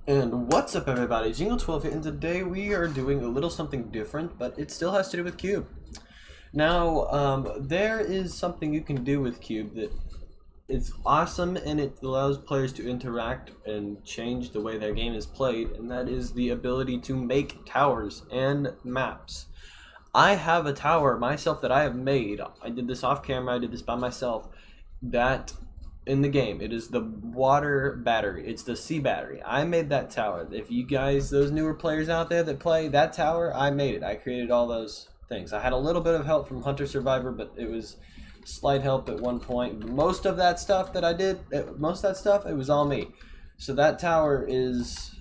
And what's up, everybody? Jingle12 here, and today we are doing a little something different, but it still has to do with Cube. Now, there is something you can do with Cube that is awesome, and it allows players to interact and change the way their game is played, and that is the ability to make towers and maps. I have a tower myself that I have made. I did this off camera, I did this by myself, that in the game. It is the water battery. It's the sea battery. I made that tower. If you guys, those newer players out there that play that tower, I made it. I created all those things. I had a little bit of help from Hunter Survivor, but it was slight help at one point. Most of that stuff that I did, it was all me. So that tower is,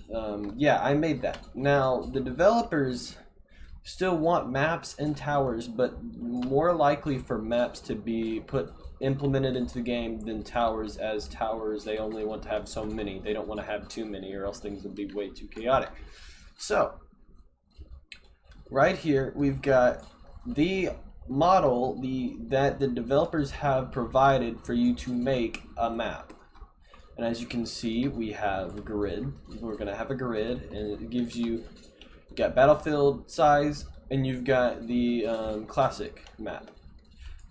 yeah, I made that. Now, the developers still want maps and towers, but more likely for maps to be implemented into the game than towers. As towers, they only want to have so many. They don't want to have too many, or else things would be way too chaotic. So right here we've got the model that the developers have provided for you to make a map. And as you can see, we have a grid. We're gonna have a grid, and it gives you got battlefield size, and you've got the classic map.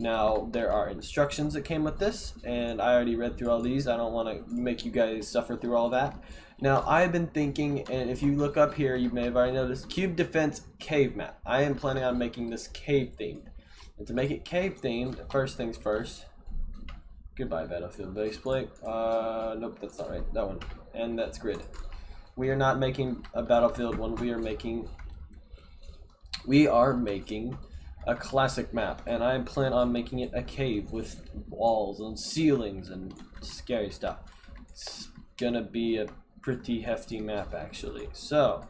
Now, there are instructions that came with this, and I already read through all these. I don't want to make you guys suffer through all that. Now, I've been thinking, and if you look up here, you may have already noticed, Cube Defense Cave Map. I am planning on making this cave themed. And to make it cave themed, first things first. Goodbye, Battlefield base plate. Nope, that's not right. That one. And that's grid. We are not making a Battlefield one. We are making a classic map, and I plan on making it a cave with walls and ceilings and scary stuff. It's gonna be a pretty hefty map, actually. So,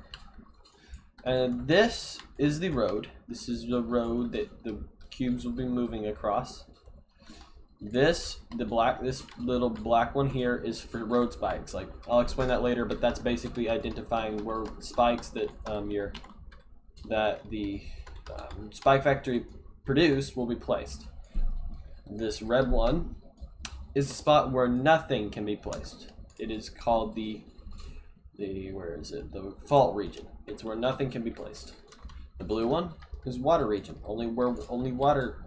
and this is the road. This is the road that the cubes will be moving across. This little black one here is for road spikes. Like, I'll explain that later, but that's basically identifying where spikes that the Spike Factory produced will be placed. This red one is the spot where nothing can be placed. It is called the fault region. It's where nothing can be placed. The blue one is water region, only water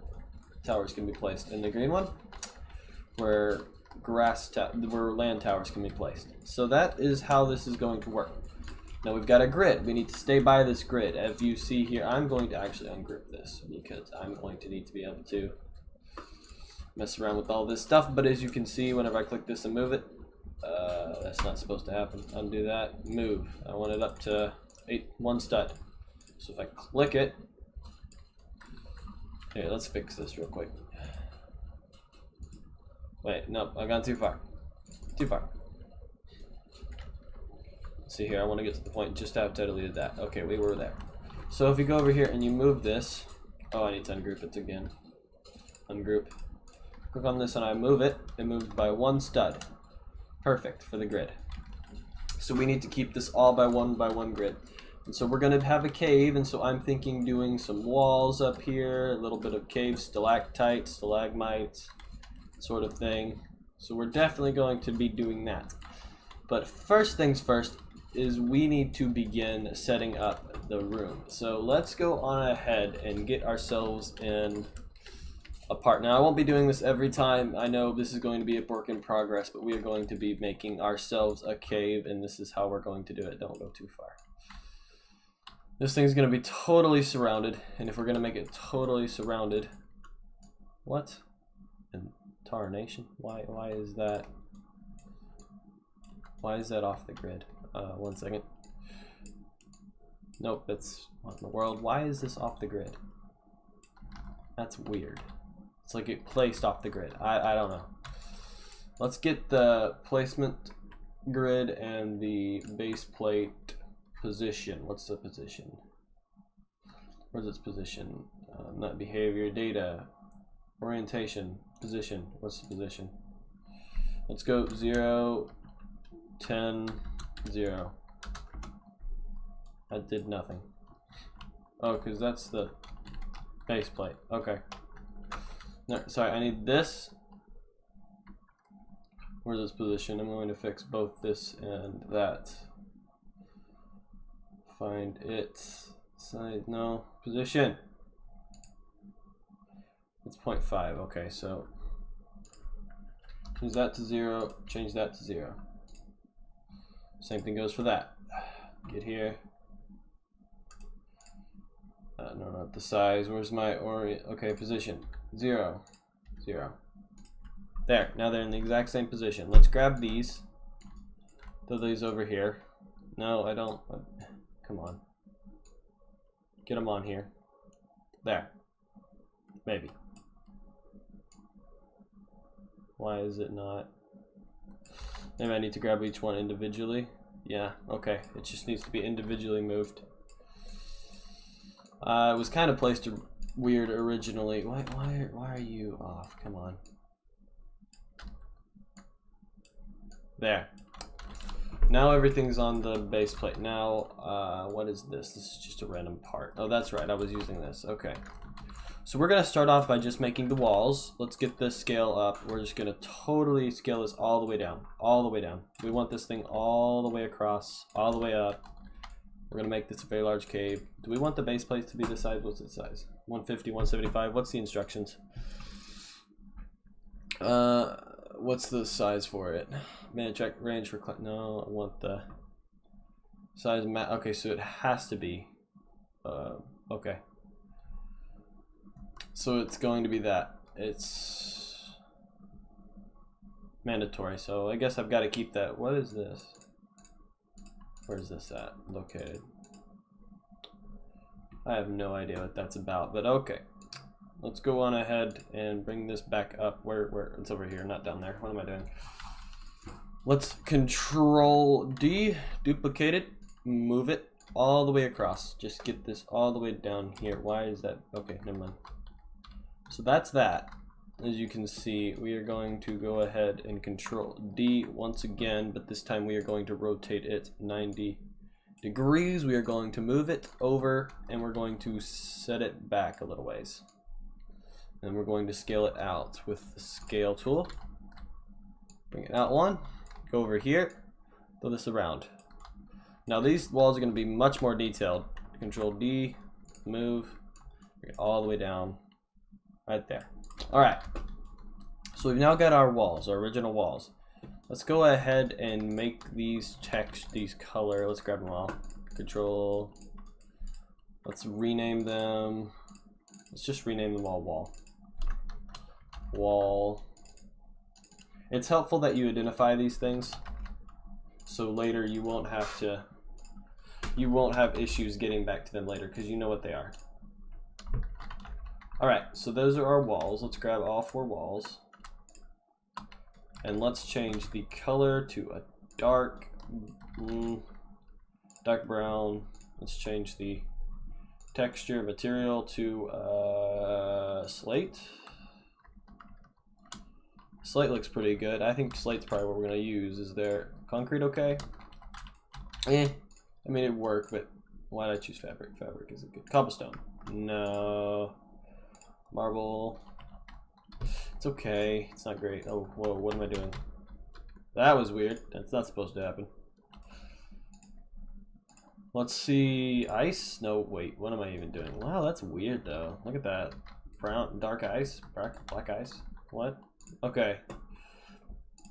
towers can be placed. And the green one, where land towers can be placed. So that is how this is going to work. Now we've got a grid. We need to stay by this grid. As you see here, I'm going to actually ungrip this because I'm going to need to be able to mess around with all this stuff. But as you can see, whenever I click this and move it, that's not supposed to happen. Undo that, move. I want it up to 1 stud. So if I click it, here, let's fix this real quick. Wait, no, I've gone too far. Too far. See here, I want to get to the point just after I deleted that. Okay, we were there. So if you go over here and you move this, oh, I need to ungroup it again. Ungroup. Click on this and I move it. It moved by 1 stud. Perfect for the grid. So we need to keep this all by one grid. And so we're going to have a cave, and so I'm thinking doing some walls up here, a little bit of cave stalactites, stalagmites, sort of thing. So we're definitely going to be doing that. But first things first is we need to begin setting up the room. So let's go on ahead and get ourselves in a part. Now I won't be doing this every time. I know this is going to be a work in progress, but we are going to be making ourselves a cave, and this is how we're going to do it. Don't go too far. This thing's going to be totally surrounded, and if we're going to make it totally surrounded, what in tarnation? Why is that? Why is that off the grid? 1 second. Nope, that's what in the world. Why is this off the grid? That's weird. It's like it placed off the grid. I don't know. Let's get the placement grid and the base plate position. What's the position? Where's its position? Not behavior, data, orientation, position. What's the position? Let's go 0, 10, 0. That did nothing. Oh, because that's the base plate. Okay. No, sorry, I need this. Where's this position? I'm going to fix both this and that. find its size. No, position. It's 0.5. Okay, so change that to 0. Change that to 0. Same thing goes for that. Get here. No, not the size. Where's my orient? Okay, position 0, 0. There. Now they're in the exact same position. Let's grab these. Throw these over here. No, I don't. Come on. Get them on here. There. Maybe. Why is it not? Maybe I need to grab each one individually. Yeah, okay. It just needs to be individually moved. It was kind of placed weird originally. Why are you off? Come on. There. Now everything's on the base plate. Now, what is this? This is just a random part. Oh, that's right. I was using this. Okay. So we're going to start off by just making the walls. Let's get this scale up. We're just going to totally scale this all the way down. All the way down. We want this thing all the way across, all the way up. We're going to make this a very large cave. Do we want the base plate to be the size? What's its size? 150, 175. What's the instructions? What's the size for it? Man, check range for no, I want the size okay, so it has to be okay. So it's going to be that. It's mandatory, so I guess I've got to keep that. What is this? Where's this at? Located. I have no idea what that's about, but okay. Let's go on ahead and bring this back up. Where it's over here, not down there. What am I doing? Let's Control D, duplicate it, move it all the way across. Just get this all the way down here. Why is that? Okay, never mind. So that's that. As you can see, we are going to go ahead and Control D once again, but this time we are going to rotate it 90 degrees. We are going to move it over and we're going to set it back a little ways. And we're going to scale it out with the scale tool. Bring it out one, go over here, throw this around. Now these walls are going to be much more detailed. Control D, move, bring it all the way down, right there. All right, so we've now got our walls, our original walls. Let's go ahead and make these text, these color. Let's grab them all. Control. Let's rename them. Let's just rename them all wall. Wall. It's helpful that you identify these things, so later you won't have issues getting back to them later because you know what they are. Alright, so those are our walls. Let's grab all 4 walls. And let's change the color to a dark brown. Let's change the texture material to slate. Slate looks pretty good. I think slate's probably what we're going to use. Is there concrete okay? I mean, it'd work, but why did I choose fabric? Fabric is a good. Cobblestone. No. Marble. It's okay. It's not great. Oh, whoa, what am I doing? That was weird. That's not supposed to happen. Let's see. Ice? No, wait. What am I even doing? Wow, that's weird, though. Look at that. Brown, dark ice? Black ice? What? Okay.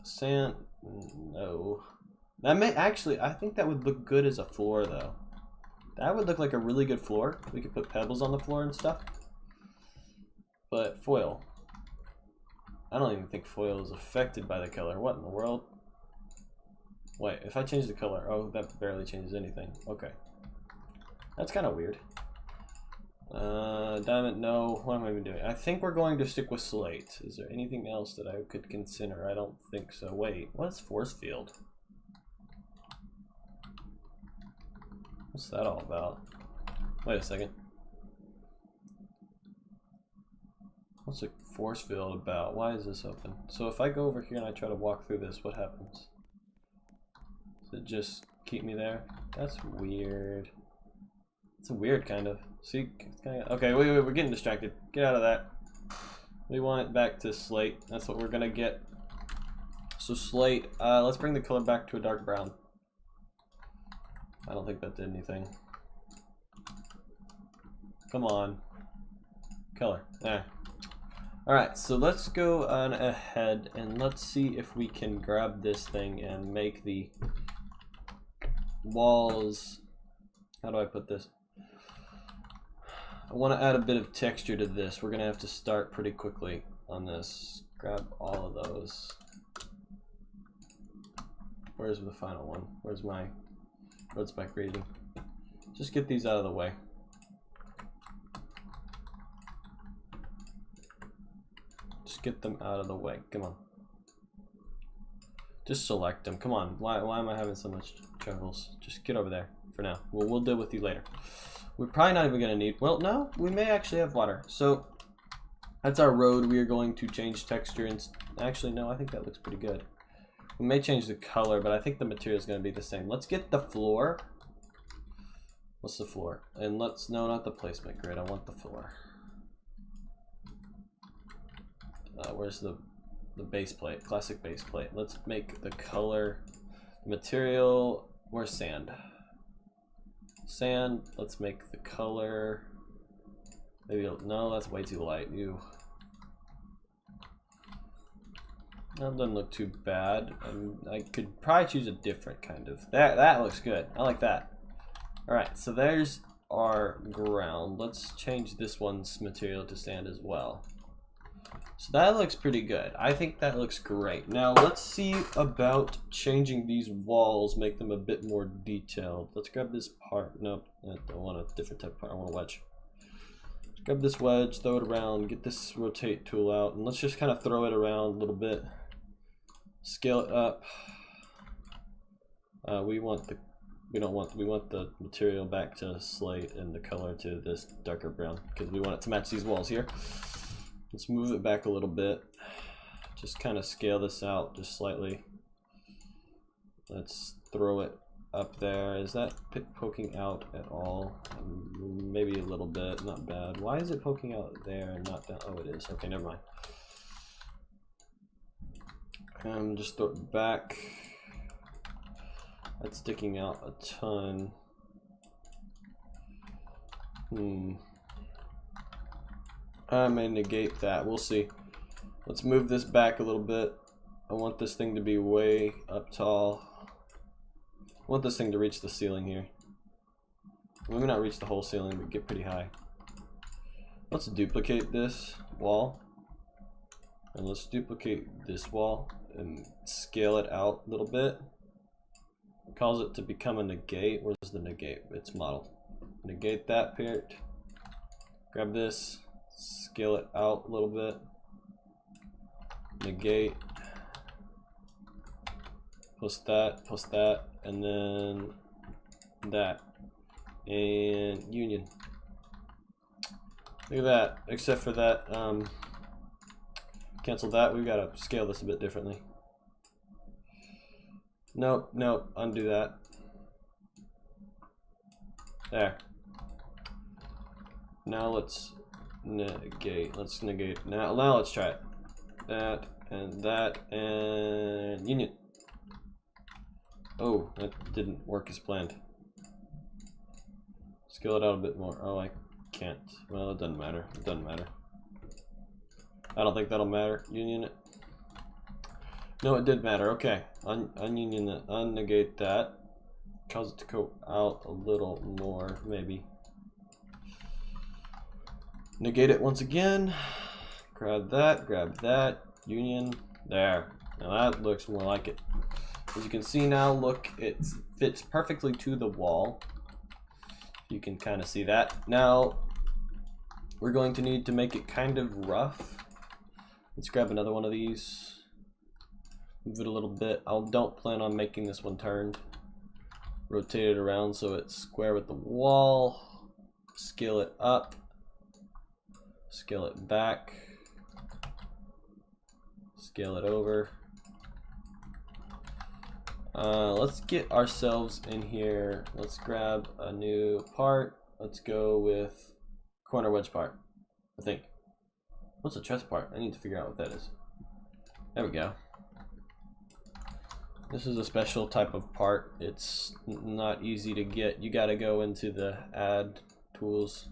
Sand? No. That may actually, I think that would look good as a floor, though. That would look like a really good floor. We could put pebbles on the floor and stuff. But foil. I don't even think foil is affected by the color. What in the world? Wait, if I change the color, oh, that barely changes anything. Okay. That's kind of weird. Diamond, no. What am I even doing? I think we're going to stick with slate. Is there anything else that I could consider? I don't think so. Wait, what is force field? What's that all about? Wait a second. What's a force field about? Why is this open? So if I go over here and I try to walk through this, what happens? Does it just keep me there? That's weird. It's a weird kind of. See, it's kind of, okay, wait, we're getting distracted. Get out of that. We want it back to slate. That's what we're gonna get. So slate. Let's bring the color back to a dark brown. I don't think that did anything. Come on. Color. There. Alright, so let's go on ahead and let's see if we can grab this thing and make the walls. How do I put this? I want to add a bit of texture to this. We're going to have to start pretty quickly on this. Grab all of those. Where's the final one? Where's my road spec rating? Just get these out of the way. Just get them out of the way. Come on. Just select them. Come on. Why am I having so much troubles? Just get over there for now. We'll deal with you later. We're probably not even going to need... Well, no. We may actually have water. So, that's our road. We are going to change texture. And actually, no. I think that looks pretty good. We may change the color, but I think the material is going to be the same. Let's get the floor. What's the floor? And let's... No, not the placement grid. I want the floor. Where's the base plate? Classic base plate. Let's make the color, material. Where's sand? Sand. Let's make the color. Maybe no, that's way too light. Ew. That doesn't look too bad. I could probably choose a different kind of. That looks good. I like that. All right, so there's our ground. Let's change this one's material to sand as well. So that looks pretty good. I think that looks great. Now let's see about changing these walls, make them a bit more detailed. Let's grab this part. Nope, I don't want a different type of part. I want a wedge. Let's grab this wedge, throw it around, get this rotate tool out, and let's just kind of throw it around a little bit. Scale it up. We want the material back to slate and the color to this darker brown because we want it to match these walls here. Let's move it back a little bit. Just kind of scale this out just slightly. Let's throw it up there. Is that poking out at all? Maybe a little bit, not bad. Why is it poking out there and not down? Oh, it is. Okay, never mind. Just throw it back. That's sticking out a ton. I may negate that. We'll see. Let's move this back a little bit. I want this thing to be way up tall. I want this thing to reach the ceiling here. Maybe not reach the whole ceiling, but get pretty high. Let's duplicate this wall. And let's duplicate this wall and scale it out a little bit. Cause it to become a negate. Where's the negate? It's model. Negate that part. Grab this. Scale it out a little bit. Negate. Plus that, and then that. And union. Look at that. Except for that, cancel that. We've got to scale this a bit differently. Nope, undo that. There. Now let's negate. Now let's try it. That and union. Oh, that didn't work as planned. Scale it out a bit more. Oh, I can't. Well, it doesn't matter. I don't think that'll matter. Union it. No, it did matter. Okay. Ununion that. Unnegate that. Cause it to go out a little more, maybe. Negate it once again. Grab that. Union. There. Now that looks more like it. As you can see now, look, it fits perfectly to the wall. You can kind of see that. Now, we're going to need to make it kind of rough. Let's grab another one of these. Move it a little bit. I don't plan on making this one turned. Rotate it around so it's square with the wall. Scale it up. Scale it back. Scale it over. Let's get ourselves in here. Let's grab a new part. Let's go with corner wedge part, I think. What's a chest part? I need to figure out what that is. There we go. This is a special type of part. It's not easy to get. You gotta go into the add tools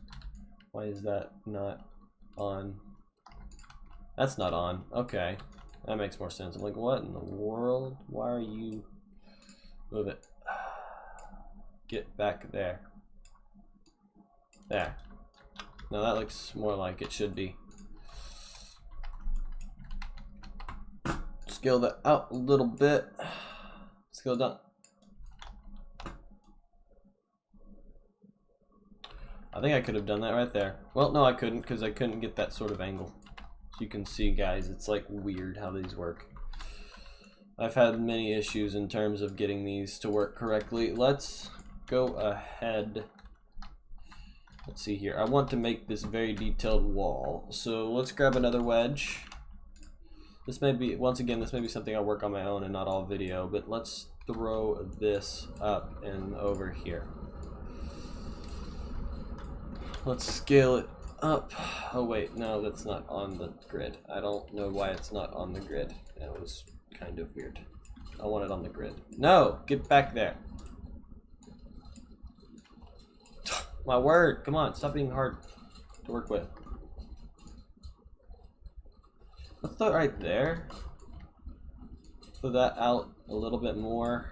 Why is that not on? That's not on. Okay. That makes more sense. I'm like, what in the world? Why are you... Move it. Get back there. There. Now that looks more like it should be. Scale that out a little bit. Scale down. I think I could have done that right there. Well, no, I couldn't because I couldn't get that sort of angle. So you can see, guys, it's like weird how these work. I've had many issues in terms of getting these to work correctly. Let's go ahead. Let's see here. I want to make this very detailed wall. So let's grab another wedge. This may be, once again, this may be something I work on my own and not all video, but let's throw this up and over here. Let's scale it up. Oh wait, no, that's not on the grid. I don't know why it's not on the grid. That was kind of weird. I want it on the grid. No, get back there. My word, come on, stop being hard to work with. Let's throw it right there. Throw that out a little bit more.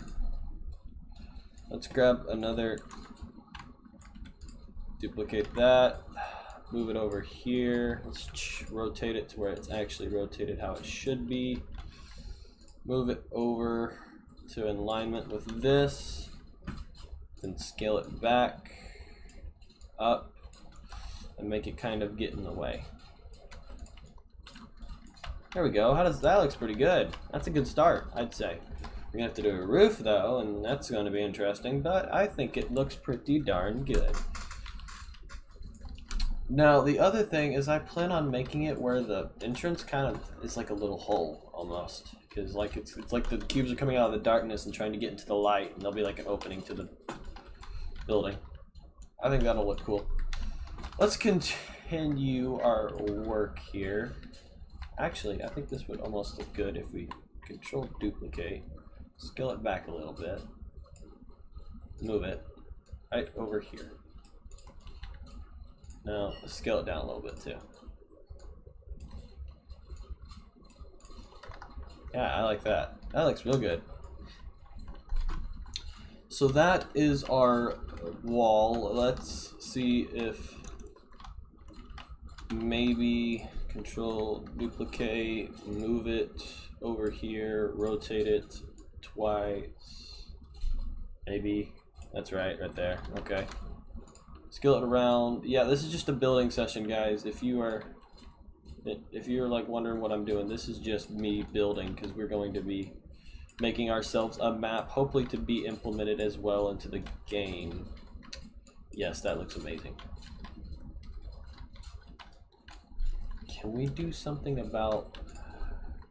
Let's grab another, duplicate that, move it over here. Let's rotate it to where it's actually rotated how it should be. Move it over to in alignment with this, then scale it back up and make it kind of get in the way. There we go. How does that? Looks pretty good. That's a good start, I'd say. We're gonna have to do a roof though, and that's going to be interesting, but I think it looks pretty darn good. Now the other thing is I plan on making it where the entrance kind of is like a little hole almost, because like it's like the cubes are coming out of the darkness and trying to get into the light, and there'll be like an opening to the building. I think that'll look cool. Let's continue our work here. Actually, I think this would almost look good if we control duplicate, scale it back a little bit, move it right over here. Now scale it down a little bit too. Yeah, I like that. That looks real good. So that is our wall. Let's see if maybe control duplicate, move it over here, rotate it twice. Maybe that's right there. Okay. Scale it around. Yeah, this is just a building session, guys. If you're like wondering what I'm doing, this is just me building because we're going to be making ourselves a map, hopefully to be implemented as well into the game. Yes, that looks amazing. Can we do something about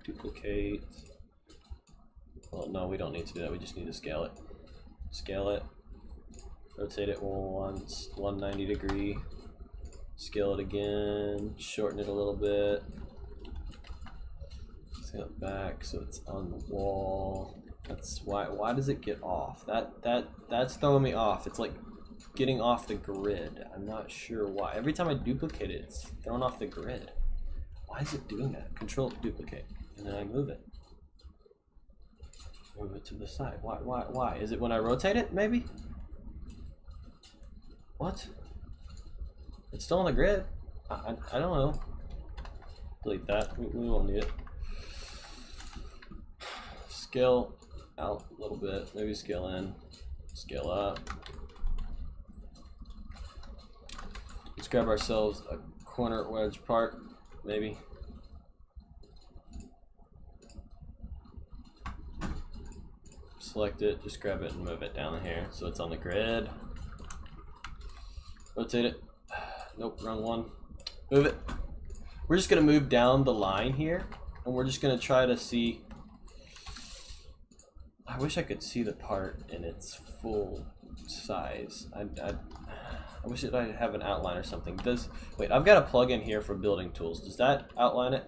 duplicate? Well, no, we don't need to do that. We just need to scale it. Scale it. Rotate it once, 190 degree. Scale it again. Shorten it a little bit. Scale it back so it's on the wall. That's why does it get off? That's throwing me off. It's like getting off the grid. I'm not sure why. Every time I duplicate it, it's thrown off the grid. Why is it doing that? Control duplicate, and then I move it. Move it to the side. Why? Is it when I rotate it, maybe? What? It's still on the grid. I don't know. Delete that. We won't need it. Scale out a little bit. Maybe scale in. Scale up. Let's grab ourselves a corner wedge part. Maybe. Select it, just grab it and move it down here so it's on the grid. Rotate it. Nope, wrong one. Move it. We're just gonna move down the line here and we're just gonna try to see. I wish I could see the part in its full size. I wish that I have an outline or something. Wait, I've got a plug-in here for building tools. Does that outline it?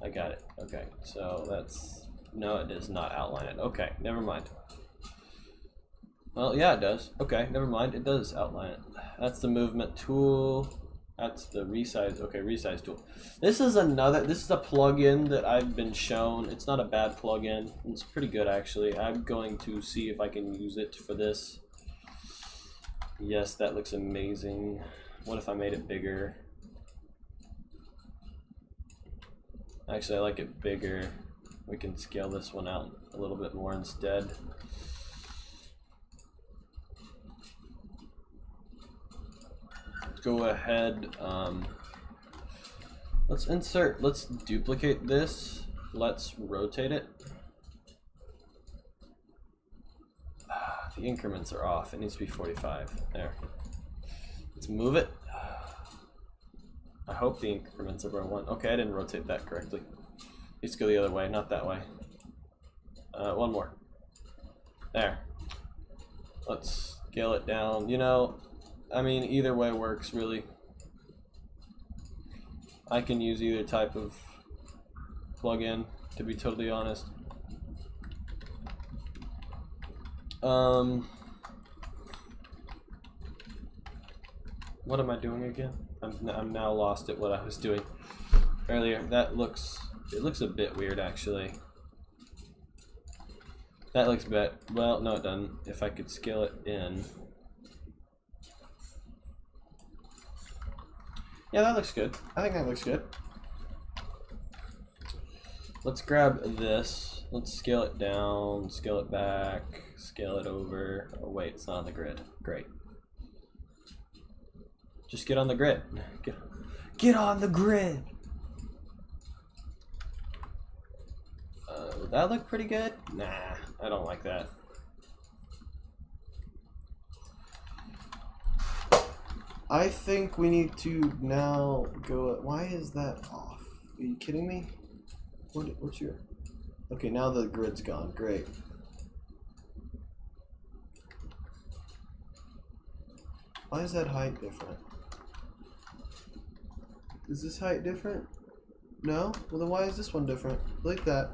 I got it. Okay, so that's, no, it does not outline it. Okay, never mind. Well, yeah, it does. Okay, never mind. It does outline it. That's the movement tool. That's the resize. Okay, resize tool. This is a plugin that I've been shown. It's not a bad plugin. It's pretty good actually. I'm going to see if I can use it for this. Yes, that looks amazing. What if I made it bigger? Actually, I like it bigger. We can scale this one out a little bit more instead. Go ahead, let's duplicate this, let's rotate it. The increments are off, it needs to be 45, there. Let's move it. I hope the increments are 1. Okay, I didn't rotate that correctly. Let's go the other way, not that way. One more. There. Let's scale it down, you know. I mean, either way works, really. I can use either type of plugin, to be totally honest. What am I doing again? I'm now lost at what I was doing earlier. It looks a bit weird, actually. That looks bad. Well, no, it doesn't. If I could scale it in. Yeah, that looks good. I think that looks good. Let's grab this. Let's scale it down, scale it back, scale it over. Oh wait, it's not on the grid. Great. Just get on the grid. Get on the grid! Would that look pretty good? Nah, I don't like that. I think we need to now go. Why is that off? Are you kidding me? What's your? Okay, now the grid's gone. Great. Why is that height different? Is this height different? No? Well then why is this one different? Like that.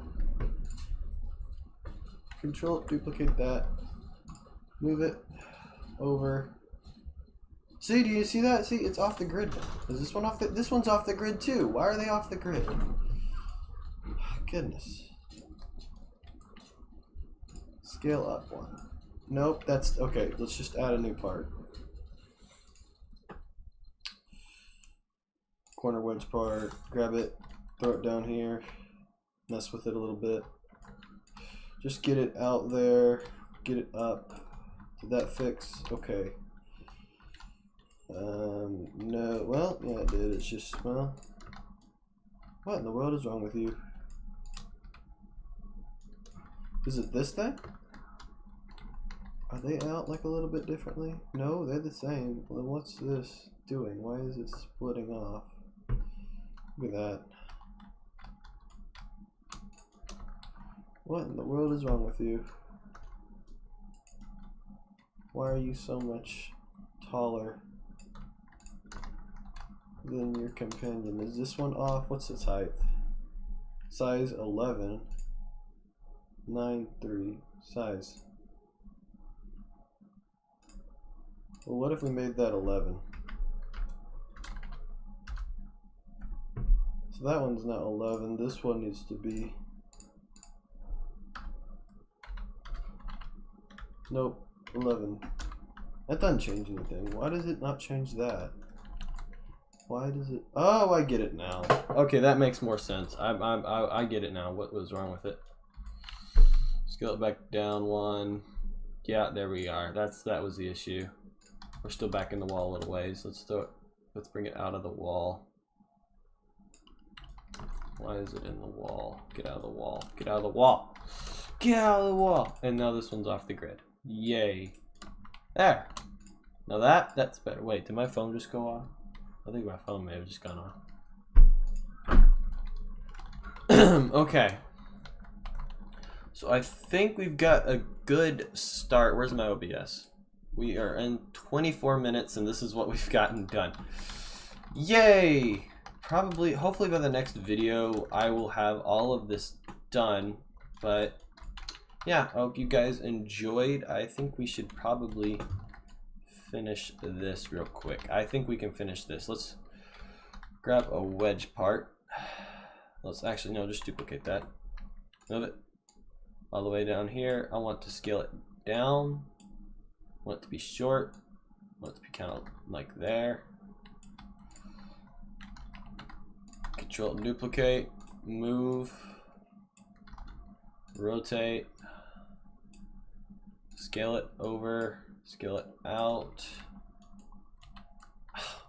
Control, duplicate that. Move it over. See, do you see that? See, it's off the grid now. Is this one off the? This one's off the grid too. Why are they off the grid? Goodness. Scale up one. Nope, that's okay. Let's just add a new part. Corner wedge part. Grab it. Throw it down here. Mess with it a little bit. Just get it out there. Get it up. Did that fix? Okay. No, well, yeah, it did. It's just, well, what in the world is wrong with you? Is it this thing? Are they out like a little bit differently? No, they're the same. Well, then what's this doing? Why is it splitting off? Look at that. What in the world is wrong with you? Why are you so much taller than your companion? Is this one off? What's its height? Size 11. 9.3. Size. Well, what if we made that 11? So that one's not 11. This one needs to be. Nope. 11. That doesn't change anything. Why does it not change that? Why does it? Oh, I get it now. Okay, that makes more sense. I get it now. What was wrong with it? Scale it back down one. Yeah, there we are. That was the issue. We're still back in the wall a little ways. Let's bring it out of the wall. Why is it in the wall? Get out of the wall. Get out of the wall. Get out of the wall. And now this one's off the grid. Yay. There. Now that's better. Wait, did my phone just go off? I think my phone may have just gone off. Okay. So I think we've got a good start. Where's my OBS? We are in 24 minutes and this is what we've gotten done. Yay! Probably, hopefully by the next video, I will have all of this done. But yeah, I hope you guys enjoyed. I think we should probably finish this real quick. I think we can finish this. Let's grab a wedge part. Let's actually, no, just duplicate that. Move it all the way down here. I want to scale it down. I want it to be short. I want it to be kind of like there. Control and duplicate. Move. Rotate. Scale it over. Scale it out.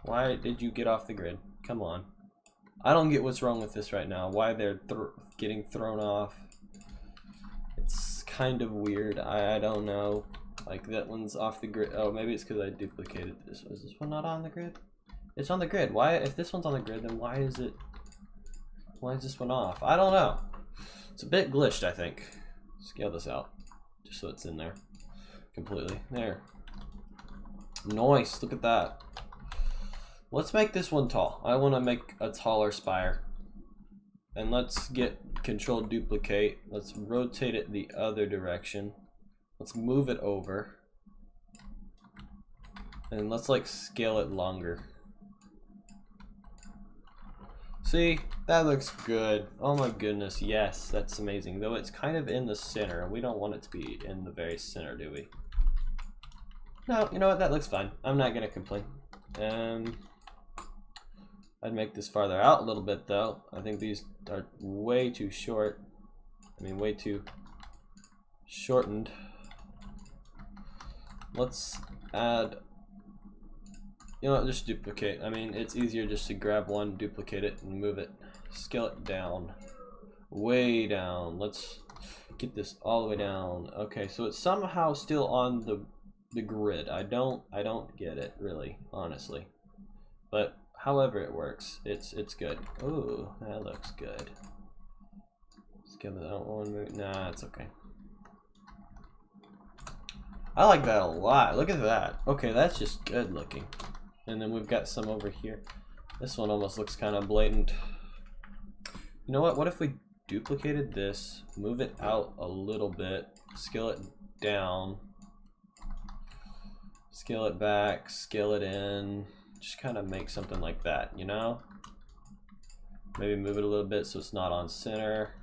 Why did you get off the grid? Come on. I don't get what's wrong with this right now. Why they're getting thrown off. It's kind of weird. I don't know. Like that one's off the grid. Oh, maybe it's because I duplicated this. Is this one not on the grid? It's on the grid. Why? If this one's on the grid, then why is this one off? I don't know. It's a bit glitched, I think. Scale this out just so it's in there completely. There. Nice. Look at that. Let's make this one tall. I want to make a taller spire. And let's get control duplicate. Let's rotate it the other direction. Let's move it over. And let's like scale it longer. See, that looks good. Oh my goodness, yes, that's amazing. Though it's kind of in the center. We don't want it to be in the very center, do we? No, you know what, that looks fine. I'm not gonna complain. I'd make this farther out a little bit though. I think these are way too short. I mean, way too shortened. Let's add, you know what, just duplicate. I mean, it's easier just to grab one, duplicate it, and move it. Scale it down. Way down. Let's get this all the way down. Okay, so it's somehow still on the grid. I don't get it, really, honestly. But however it works, it's good. Ooh, that looks good. Let's give it that one move. Nah, it's okay. I like that a lot. Look at that. Okay, that's just good looking. And then we've got some over here. This one almost looks kind of blatant. You know what? What if we duplicated this, move it out a little bit, scale it down, scale it back, scale it in, just kind of make something like that, you know? Maybe move it a little bit so it's not on center.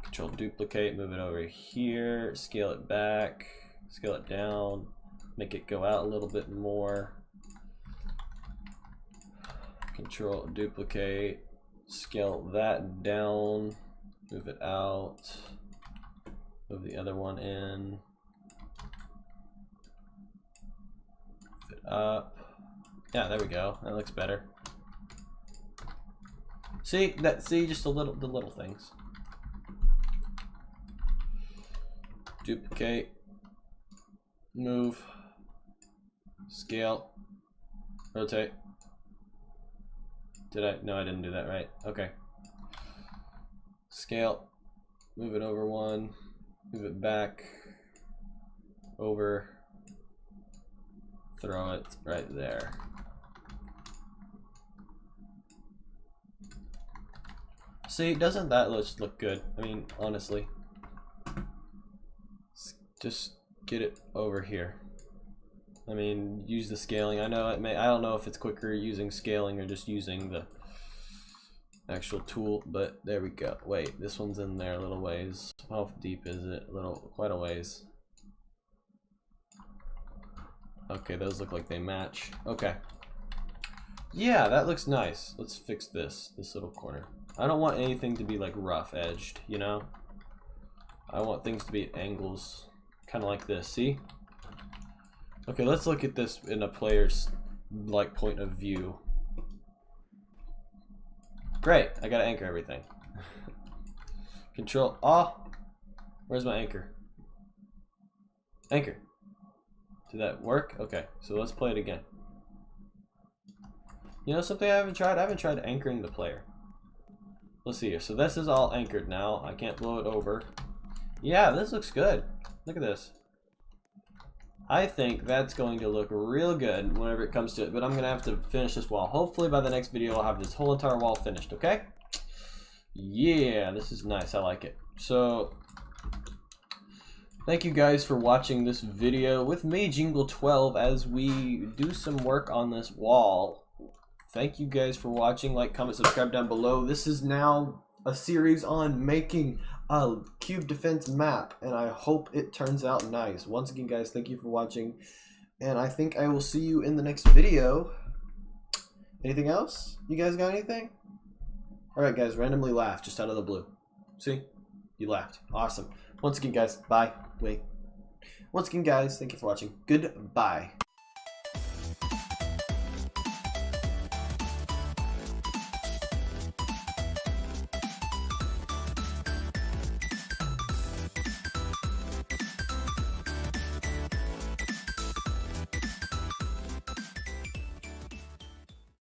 Control duplicate, move it over here, scale it back, scale it down, make it go out a little bit more. Control duplicate, scale that down, move it out, move the other one in, move it up. Yeah, there we go. That looks better. See that? See, just the little things. Duplicate, move, scale, rotate. Did I? No, I didn't do that right. Okay. Scale, move it over one, move it back, over, throw it right there. See, doesn't that look good? I mean, honestly. Just get it over here. I mean, use the scaling. I know it may, I don't know if it's quicker using scaling or just using the actual tool, but there we go. Wait, this one's in there a little ways. How deep is it? Quite a ways. Okay, those look like they match. Okay. Yeah, that looks nice. Let's fix this little corner. I don't want anything to be like rough edged, you know? I want things to be at angles, kind of like this, see? Okay, let's look at this in a player's like point of view. Great, I gotta anchor everything. Control, where's my anchor? Anchor. Did that work? Okay, so let's play it again. You know something I haven't tried? I haven't tried anchoring the player. Let's see here. So this is all anchored now. I can't blow it over. Yeah, this looks good. Look at this. I think that's going to look real good whenever it comes to it, but I'm going to have to finish this wall. Hopefully by the next video I'll have this whole entire wall finished, okay? Yeah, this is nice. I like it. So Thank you guys for watching this video with me, Jingle12, as we do some work on this wall. Thank you guys for watching. Like, comment, subscribe down below. This is now a series on making a cube defense map, and I hope it turns out nice. Once again, guys, thank you for watching, and I think I will see you in the next video. Anything else? You guys got anything? Alright, guys, randomly laugh just out of the blue. See? You laughed. Awesome. Once again, guys, bye. Wait. Once again, guys, thank you for watching. Goodbye.